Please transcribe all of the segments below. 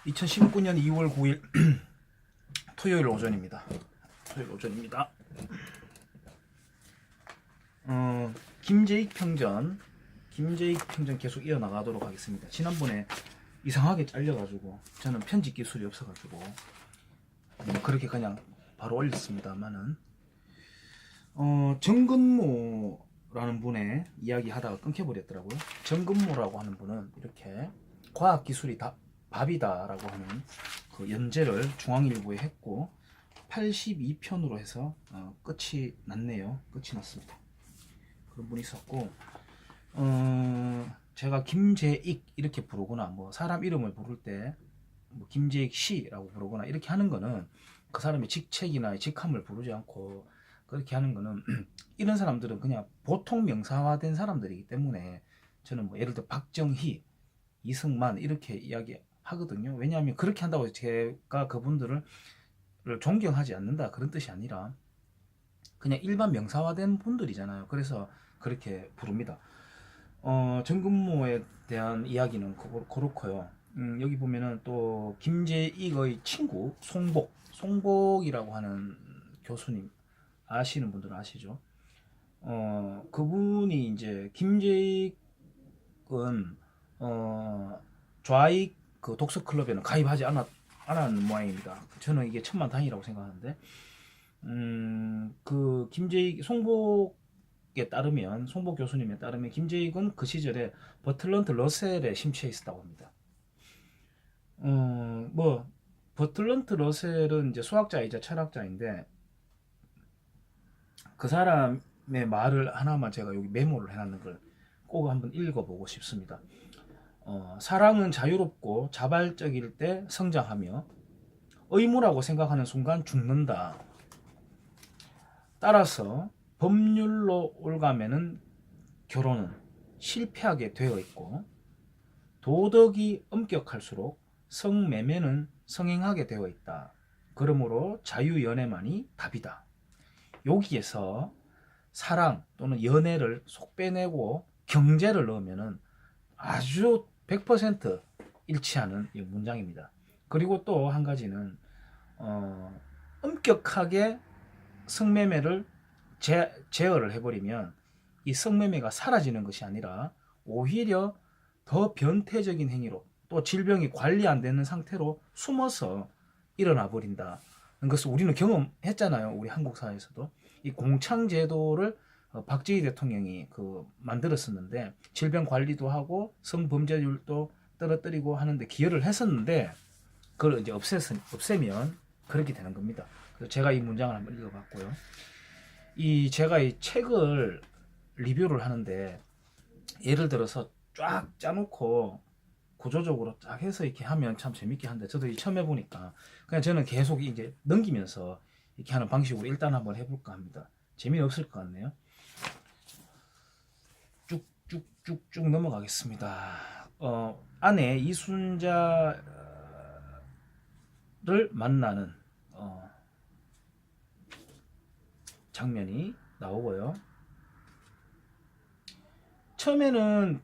2019년 2월 9일 토요일 오전입니다. 토요일 오전입니다. 김재익 평전 계속 이어나가도록 하겠습니다. 지난번에 이상하게 잘려가지고 저는 편집 기술이 없어가지고 그렇게 그냥 바로 올렸습니다만은 정근모라는 분의 이야기 하다가 끊겨버렸더라고요. 정근모라고 하는 분은 이렇게 과학기술이 다 밥이다라고 하는 그 연재를 중앙일보에 했고 82편으로 해서 끝이 났네요. 끝이 났습니다. 그런 분이 있었고 제가 김재익 이렇게 부르거나 뭐 사람 이름을 부를 때 뭐 김재익 씨라고 부르거나 이렇게 하는 거는 그 사람의 직책이나 직함을 부르지 않고 그렇게 하는 거는 이런 사람들은 그냥 보통 명사화된 사람들이기 때문에 저는 뭐 예를 들어 박정희, 이승만 이렇게 이야기하거든요. 왜냐하면 그렇게 한다고 제가 그분들을 존경하지 않는다 그런 뜻이 아니라 그냥 일반 명사화된 분들이잖아요. 그래서 그렇게 부릅니다. 정근모에 대한 이야기는 그렇고요. 여기 보면은 또 김재익의 친구 송복이라고 하는 교수님 아시는 분들은 아시죠? 그분이 이제 김재익은 좌익 그 독서 클럽에는 가입하지 않았는 모양입니다. 저는 이게 천만다행이라고 생각하는데 그 김재익 송복에 따르면 송복 교수님에 따르면 김재익은 그 시절에 버틀런트 러셀에 심취해 있었다고 합니다. 뭐 버틀런트 러셀은 이제 수학자이자 철학자인데 그 사람의 말을 하나만 제가 여기 메모를 해놨는 걸 꼭 한번 읽어보고 싶습니다. 사랑은 자유롭고 자발적일 때 성장하며 의무라고 생각하는 순간 죽는다. 따라서 법률로 올가매는 결혼은 실패하게 되어 있고 도덕이 엄격할수록 성매매는 성행하게 되어 있다. 그러므로 자유연애만이 답이다. 여기에서 사랑 또는 연애를 속 빼내고 경제를 넣으면은 아주 100% 일치하는 이 문장입니다. 그리고 또 한 가지는 엄격하게 성매매를 제어를 해버리면 이 성매매가 사라지는 것이 아니라 오히려 더 변태적인 행위로 또 질병이 관리 안 되는 상태로 숨어서 일어나 버린다. 그것을 우리는 경험했잖아요. 우리 한국 사회에서도 이 공창제도를 박정희 대통령이 만들었었는데 질병 관리도 하고 성범죄율도 떨어뜨리고 하는데 기여를 했었는데 그걸 이제 없애면 그렇게 되는 겁니다. 그래서 제가 이 문장을 한번 읽어봤고요. 제가 이 책을 리뷰를 하는데 예를 들어서 쫙 짜놓고 구조적으로 쫙 해서 이렇게 하면 참 재밌게 하는데 저도 처음 해보니까 그냥 저는 계속 이제 넘기면서 이렇게 하는 방식으로 일단 한번 해볼까 합니다. 재미없을 것 같네요. 쭉쭉쭉쭉 넘어가겠습니다. 아내 이순자를 만나는 장면이 나오고요. 처음에는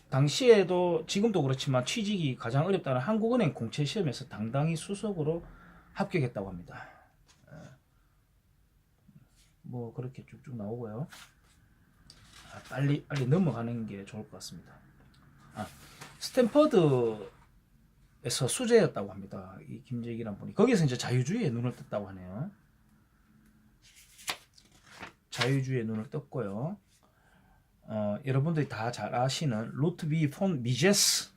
당시에도 지금도 그렇지만 취직이 가장 어렵다는 한국은행 공채 시험에서 당당히 수석으로 합격했다고 합니다. 뭐 그렇게 쭉쭉 나오고요. 빨리 넘어가는 게 좋을 것 같습니다. 스탠퍼드에서 수재였다고 합니다. 이 김재익이란 분이 거기서 이제 자유주의에 눈을 떴다고 하네요. 자유주의에 눈을 떴고요. 여러분들이 다 잘 아시는 루트비 폰 미제스에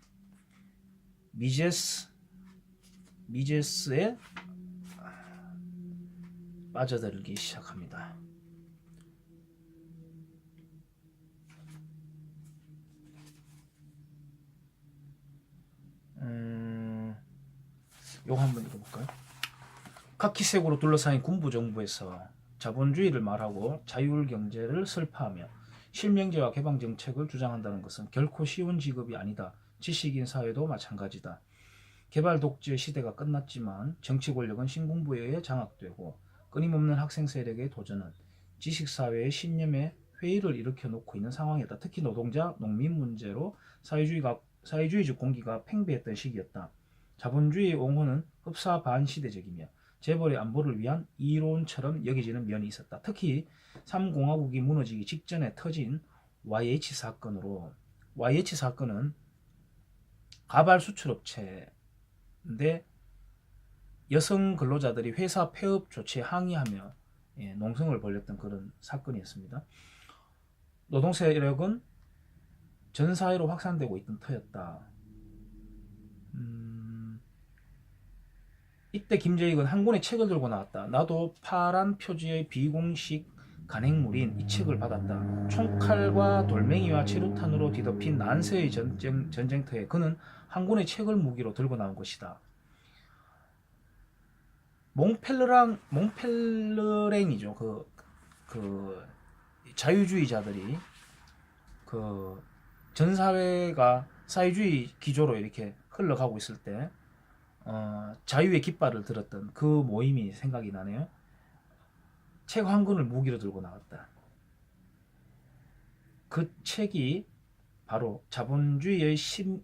빠져들기 시작합니다. 요거 한번 읽어볼까요? 카키색으로 둘러싸인 군부정부에서 자본주의를 말하고 자율경제를 설파하며 실명제와 개방정책을 주장한다는 것은 결코 쉬운 직업이 아니다. 지식인 사회도 마찬가지다. 개발 독재 시대가 끝났지만 정치 권력은 신군부에 의해 장악되고 끊임없는 학생 세력의 도전은 지식사회의 신념에 회의를 일으켜놓고 있는 상황이었다. 특히 노동자, 농민 문제로 사회주의적 공기가 팽배했던 시기였다. 자본주의 옹호는 흡사 반시대적이며 재벌의 안보를 위한 이론처럼 여겨지는 면이 있었다. 특히 3공화국이 무너지기 직전에 터진 YH 사건으로, YH 사건은 가발 수출업체인데 여성 근로자들이 회사 폐업 조치에 항의하며 농성을 벌였던 그런 사건이었습니다. 노동 세력은 전 사회로 확산되고 있던 터였다. 이때 김재익은 한 권의 책을 들고 나왔다. 나도 파란 표지의 비공식 간행물인 이 책을 받았다. 총칼과 돌멩이와 체류탄으로 뒤덮인 난세의 전쟁터에 그는 한 권의 책을 무기로 들고 나온 것이다. 몽펠르랭이죠. 그 자유주의자들이 그 전 사회가 사회주의 기조로 이렇게 흘러가고 있을 때 자유의 깃발을 들었던 그 모임이 생각이 나네요. 책 한 권을 무기로 들고 나왔다. 그 책이 바로 자본주의의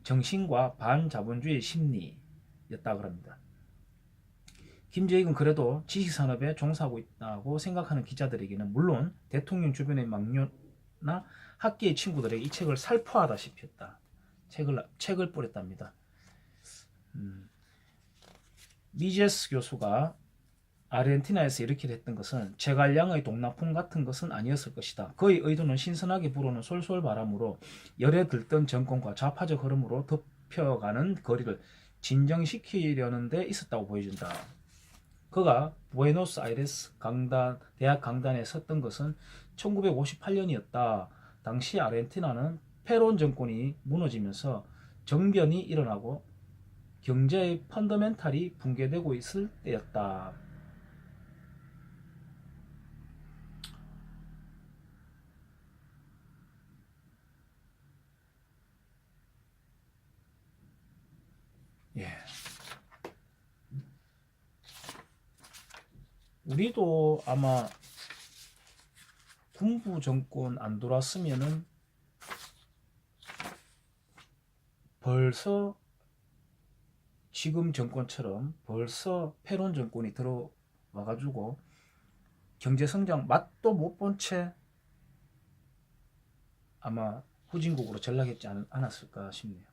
정신과 반자본주의의 심리였다고 합니다. 김재익은 그래도 지식산업에 종사하고 있다고 생각하는 기자들에게는 물론 대통령 주변의 막류나 학계의 친구들에게 이 책을 살포하다시피 했다. 책을 뿌렸답니다. 미제스 교수가 아르헨티나에서 이렇게 했던 것은 제갈량의 동남풍 같은 것은 아니었을 것이다. 그의 의도는 신선하게 불어오는 솔솔 바람으로 열에 들던 정권과 좌파적 흐름으로 덮여가는 거리를 진정시키려는 데 있었다고 보여준다. 그가 부에노스아이레스 대학 강단에 섰던 것은 1958년이었다. 당시 아르헨티나는 페론 정권이 무너지면서 정변이 일어나고 경제의 펀더멘탈이 붕괴되고 있을 때였다. 예. 우리도 아마 군부 정권 안 돌았으면은 벌써 지금 정권처럼 벌써 페론 정권이 들어와가지고 경제성장 맛도 못 본 채 아마 후진국으로 전락했지 않았을까 싶네요.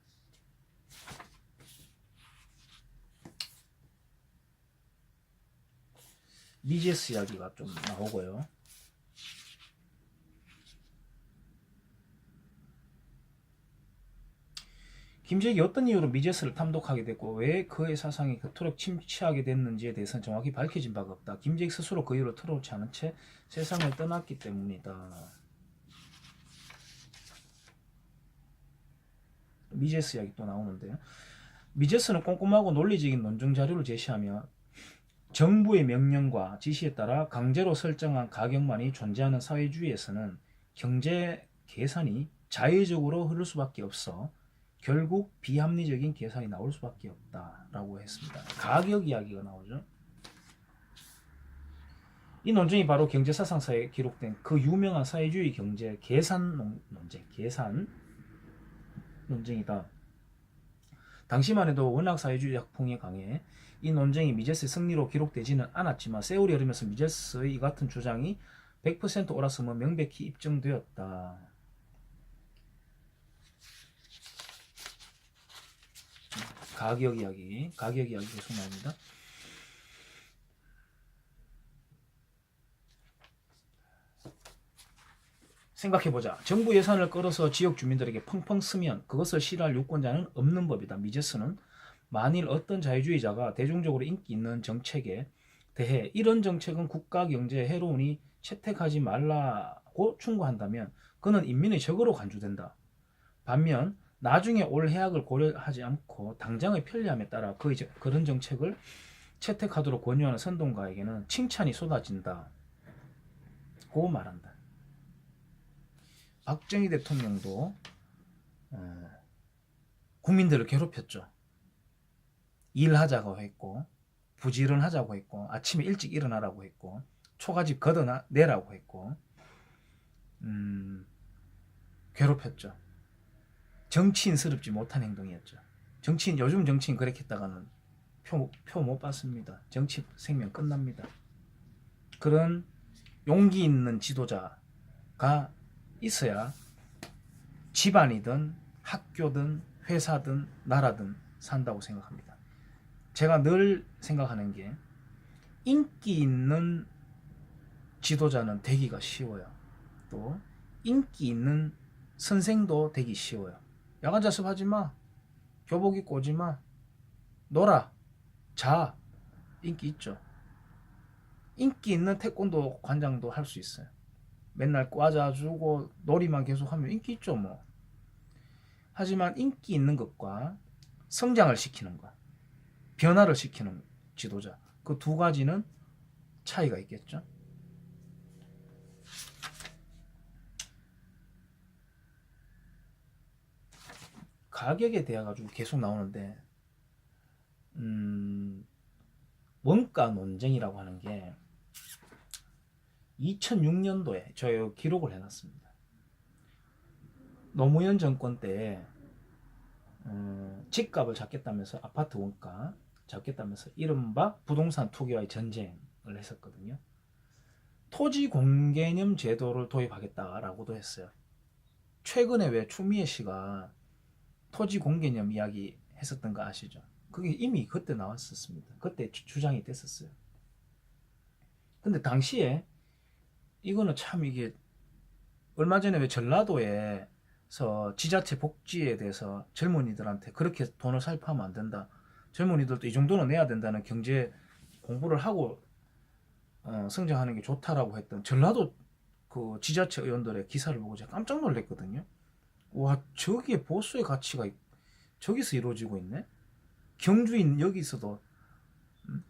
미제스 이야기가 좀 나오고요. 김재익이 어떤 이유로 미제스를 탐독하게 됐고 왜 그의 사상이 그토록 침체하게 됐는지에 대해서는 정확히 밝혀진 바가 없다. 김재익 스스로 그 이유를 털어놓지 않은 채 세상을 떠났기 때문이다. 미제스 이야기 또 나오는데요. 미제스는 꼼꼼하고 논리적인 논증 자료를 제시하며 정부의 명령과 지시에 따라 강제로 설정한 가격만이 존재하는 사회주의에서는 경제 계산이 자의적으로 흐를 수밖에 없어 결국 비합리적인 계산이 나올 수밖에 없다라고 했습니다. 가격 이야기가 나오죠. 이 논증이 바로 경제사상사에 기록된 그 유명한 사회주의 경제 계산 논쟁이다. 당시만 해도 워낙 사회주의 학풍이 강해 이 논쟁이 미제스의 승리로 기록되지는 않았지만 세월이 흐르면서 미제스의 이 같은 주장이 100% 옳았음은 명백히 입증되었다. 가격 이야기 계속 나옵니다. 생각해보자. 정부 예산을 끌어서 지역 주민들에게 펑펑 쓰면 그것을 싫어할 유권자는 없는 법이다. 미제스는 만일 어떤 자유주의자가 대중적으로 인기 있는 정책에 대해 이런 정책은 국가 경제에 해로우니 채택하지 말라고 충고한다면 그는 인민의 적으로 간주된다. 반면 나중에 올 해악을 고려하지 않고 당장의 편리함에 따라 그런 정책을 채택하도록 권유하는 선동가에게는 칭찬이 쏟아진다. 고 말한다. 박정희 대통령도 국민들을 괴롭혔죠. 일하자고 했고 부지런하자고 했고 아침에 일찍 일어나라고 했고 초가집 걷어내라고 했고 괴롭혔죠. 정치인스럽지 못한 행동이었죠. 정치인 요즘 정치인 그렇게 했다가는 표 못 받습니다. 정치 생명 끝납니다. 그런 용기 있는 지도자가 있어야 집안이든 학교든 회사든 나라든 산다고 생각합니다. 제가 늘 생각하는 게 인기 있는 지도자는 되기가 쉬워요. 또 인기 있는 선생도 되기 쉬워요. 야간 자습하지 마. 교복 입고 오지 마. 놀아. 자. 인기 있죠. 인기 있는 태권도 관장도 할 수 있어요. 맨날 꽈자주고 놀이만 계속하면 인기 있죠 뭐. 하지만 인기 있는 것과 성장을 시키는 것, 변화를 시키는 지도자, 그 두 가지는 차이가 있겠죠. 가격에 대해 가지고 계속 나오는데 원가 논쟁이라고 하는 게 2006년도에 저 기록을 해놨습니다. 노무현 정권 때 집값을 잡겠다면서 아파트 원가 잡겠다면서 이른바 부동산 투기와의 전쟁을 했었거든요. 토지 공개념 제도를 도입하겠다라고도 했어요. 최근에 왜 추미애 씨가 토지 공개념 이야기 했었던 거 아시죠? 그게 이미 그때 나왔었습니다. 그때 주장이 됐었어요. 근데 당시에 이거는 참 이게 얼마 전에 왜 전라도에서 지자체 복지에 대해서 젊은이들한테 그렇게 돈을 살포하면 안 된다. 젊은이들도 이 정도는 내야 된다는 경제 공부를 하고 성장하는 게 좋다라고 했던 전라도 그 지자체 의원들의 기사를 보고 제가 깜짝 놀랐거든요. 와, 저기에 보수의 가치가 저기서 이루어지고 있네. 경주인 여기서도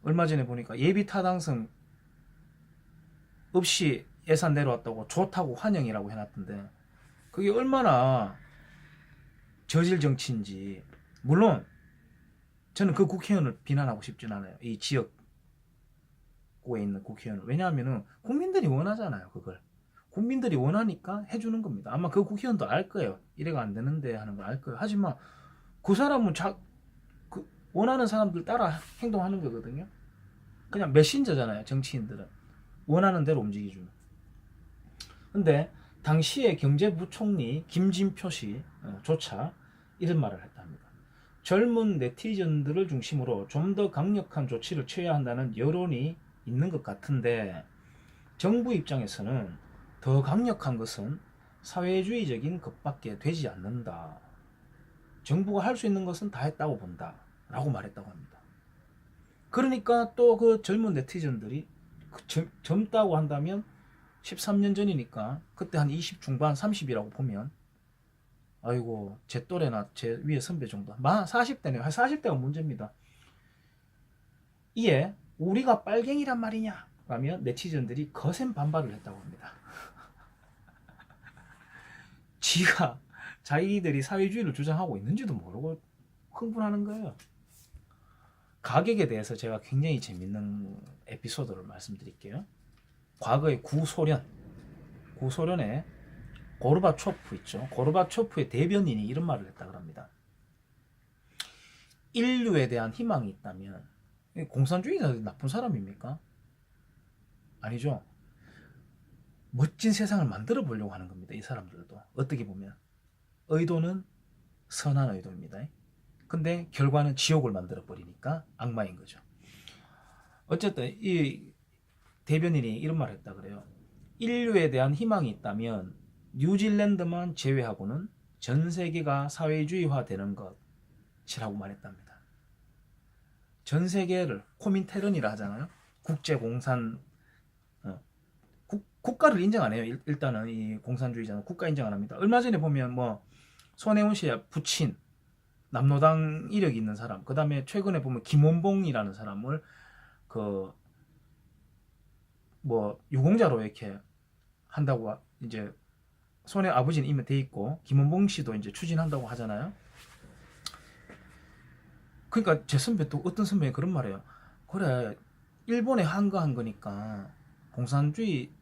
얼마 전에 보니까 예비 타당성 없이 예산 내려왔다고 좋다고 환영이라고 해놨던데 그게 얼마나 저질 정치인지. 물론 저는 그 국회의원을 비난하고 싶진 않아요. 이 지역구에 있는 국회의원을. 왜냐하면 국민들이 원하잖아요. 그걸 국민들이 원하니까 해주는 겁니다. 아마 그 국회의원도 알 거예요. 이래가 안 되는데 하는 걸 알 거예요. 하지만 그 사람은 그 원하는 사람들 따라 행동하는 거거든요. 그냥 메신저잖아요. 정치인들은 원하는 대로 움직이주는. 근데 당시의 경제부총리 김진표 씨조차 이런 말을 했답니다. 젊은 네티즌들을 중심으로 좀 더 강력한 조치를 취해야 한다는 여론이 있는 것 같은데 정부 입장에서는 더 강력한 것은 사회주의적인 것밖에 되지 않는다. 정부가 할 수 있는 것은 다 했다고 본다. 라고 말했다고 합니다. 그러니까 또 그 젊은 네티즌들이 젊다고 한다면 13년 전이니까 그때 한 20 중반 30이라고 보면 아이고 제 또래나 제 위에 선배 정도 40대네요. 40대가 문제입니다. 이에 우리가 빨갱이란 말이냐 라며 네티즌들이 거센 반발을 했다고 합니다. 지가 자기들이 사회주의를 주장하고 있는지도 모르고 흥분하는 거예요. 가격에 대해서 제가 굉장히 재밌는 에피소드를 말씀드릴게요. 과거의 구소련의 고르바초프 있죠. 고르바초프의 대변인이 이런 말을 했다고 합니다. 인류에 대한 희망이 있다면 공산주의자들이 나쁜 사람입니까? 아니죠. 멋진 세상을 만들어 보려고 하는 겁니다. 이 사람들도 어떻게 보면 의도는 선한 의도입니다. 근데 결과는 지옥을 만들어 버리니까 악마인 거죠. 어쨌든 이 대변인이 이런 말을 했다 그래요. 인류에 대한 희망이 있다면 뉴질랜드만 제외하고는 전 세계가 사회주의화 되는 것이라고 말했답니다. 전 세계를 코민테른이라 하잖아요. 국제공산 국가를 인정 안 해요. 일단은 이 공산주의자는 국가 인정 안 합니다. 얼마 전에 보면 뭐 손혜원 씨의 부친 남노당 이력이 있는 사람, 그 다음에 최근에 보면 김원봉이라는 사람을 그 뭐 유공자로 이렇게 한다고 이제 손의 아버지는 이미 돼 있고 김원봉 씨도 이제 추진한다고 하잖아요. 그러니까 제 선배 또 어떤 선배가 그런 말이에요. 그래 일본에 한거한 거니까 공산주의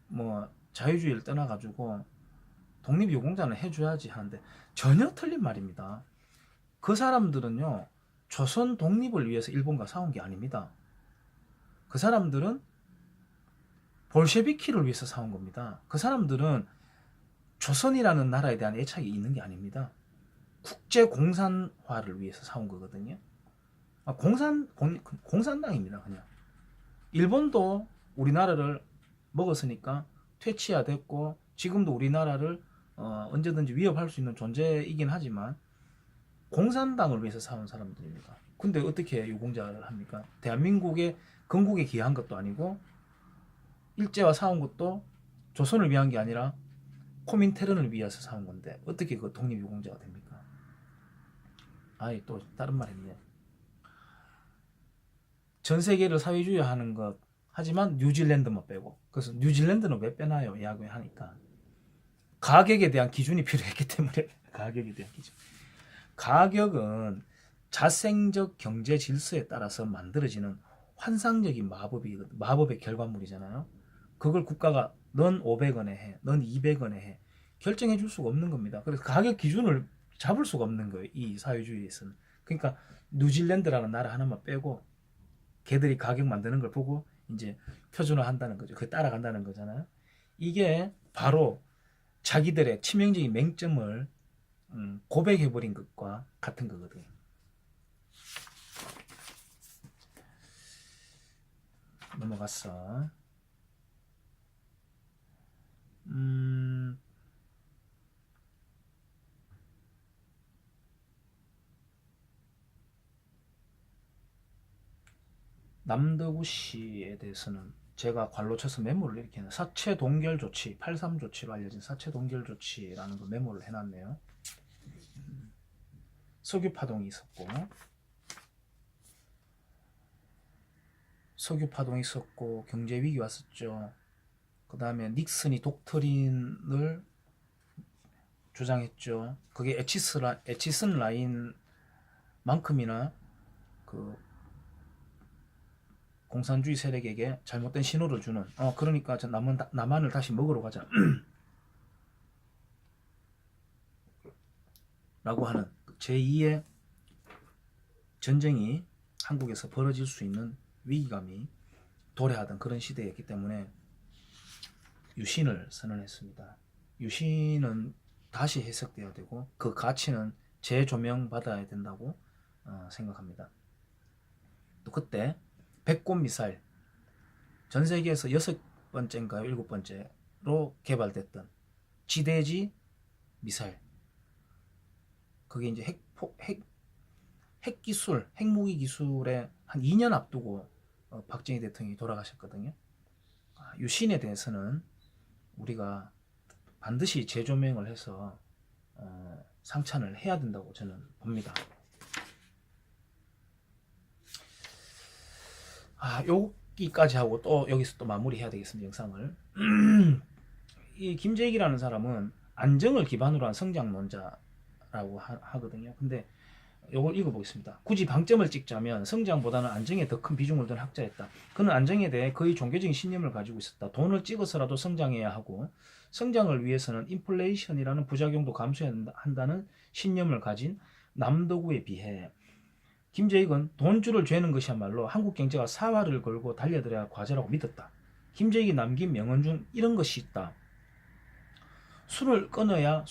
뭐 자유주의를 떠나가지고 독립유공자는 해줘야지 하는데 전혀 틀린 말입니다. 그 사람들은요, 조선 독립을 위해서 일본과 싸운 게 아닙니다. 그 사람들은 볼셰비키를 위해서 싸운 겁니다. 그 사람들은 조선이라는 나라에 대한 애착이 있는 게 아닙니다. 국제 공산화를 위해서 싸운 거거든요. 공산당입니다, 그냥. 일본도 우리나라를 먹었으니까 퇴치야됐고, 지금도 우리나라를 언제든지 위협할 수 있는 존재이긴 하지만 공산당을 위해서 싸운 사람들입니다. 근데 어떻게 유공자를 합니까? 대한민국의 건국에 기여한 것도 아니고 일제와 싸운 것도 조선을 위한 게 아니라 코민테른을 위해서 싸운 건데 어떻게 그 독립유공자가 됩니까? 아이, 또 다른 말 했네. 전 세계를 사회주의하는 것 하지만 뉴질랜드만 빼고. 그래서 뉴질랜드는 왜 빼나요? 이야기하니까 가격에 대한 기준이 필요했기 때문에. 가격에 대한 기준. 가격은 자생적 경제 질서에 따라서 만들어지는 환상적인 마법의 결과물이잖아요. 그걸 국가가 넌 500원에 해, 넌 200원에 해, 결정해 줄 수가 없는 겁니다. 그래서 가격 기준을 잡을 수가 없는 거예요, 이 사회주의에서는. 그러니까 뉴질랜드라는 나라 하나만 빼고 걔들이 가격 만드는 걸 보고 이제 표준화한다는 거죠. 그 따라간다는 거잖아요. 이게 바로 자기들의 치명적인 맹점을 고백해버린 것과 같은 거거든요. 넘어갔어. 남덕우 씨에 대해서는 제가 관로 쳐서 메모를 이렇게 해놨 사체 동결 조치, 83 조치로 알려진 사체 동결 조치라는 거 메모를 해놨네요. 석유 파동이 있었고, 경제 위기 왔었죠. 그 다음에 닉슨이 독트린을 주장했죠. 그게 에치슨 라인만큼이나 그 공산주의 세력에게 잘못된 신호를 주는. 그러니까 남한을 다시 먹으러 가자. 라고 하는 제2의 전쟁이 한국에서 벌어질 수 있는 위기감이 도래하던 그런 시대였기 때문에 유신을 선언했습니다. 유신은 다시 해석되어야 되고 그 가치는 재조명받아야 된다고 생각합니다. 또 그때 백곰 미사일, 전 세계에서 6번째인가요? 7번째로 개발됐던 지대지 미사일, 그게 이제 핵기술, 핵무기 기술에 한 2년 앞두고 박정희 대통령이 돌아가셨거든요. 유신에 대해서는 우리가 반드시 재조명을 해서 상찬을 해야 된다고 저는 봅니다. 여기까지 하고 또 여기서 또 마무리해야 되겠습니다, 영상을. 이 김재익이라는 사람은 안정을 기반으로 한 성장론자라고 하거든요. 근데 이걸 읽어보겠습니다. 굳이 방점을 찍자면 성장보다는 안정에 더 큰 비중을 둔 학자였다. 그는 안정에 대해 거의 종교적인 신념을 가지고 있었다. 돈을 찍어서라도 성장해야 하고 성장을 위해서는 인플레이션이라는 부작용도 감수해야 한다는 신념을 가진 남덕우에 비해 김재익은 돈줄을 죄는 것이야말로 한국 경제가 사활을 걸고 달려들어야 할 과제라고 믿었다. 김재익이 남긴 명언 중 이런 것이 있다. 술을 끊어야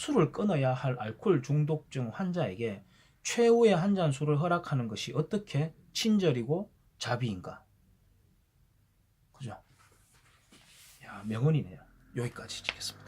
할 알코올 중독증 환자에게 최후의 한 잔 술을 허락하는 것이 어떻게 친절이고 자비인가? 그죠? 야, 명언이네요. 여기까지 찍겠습니다.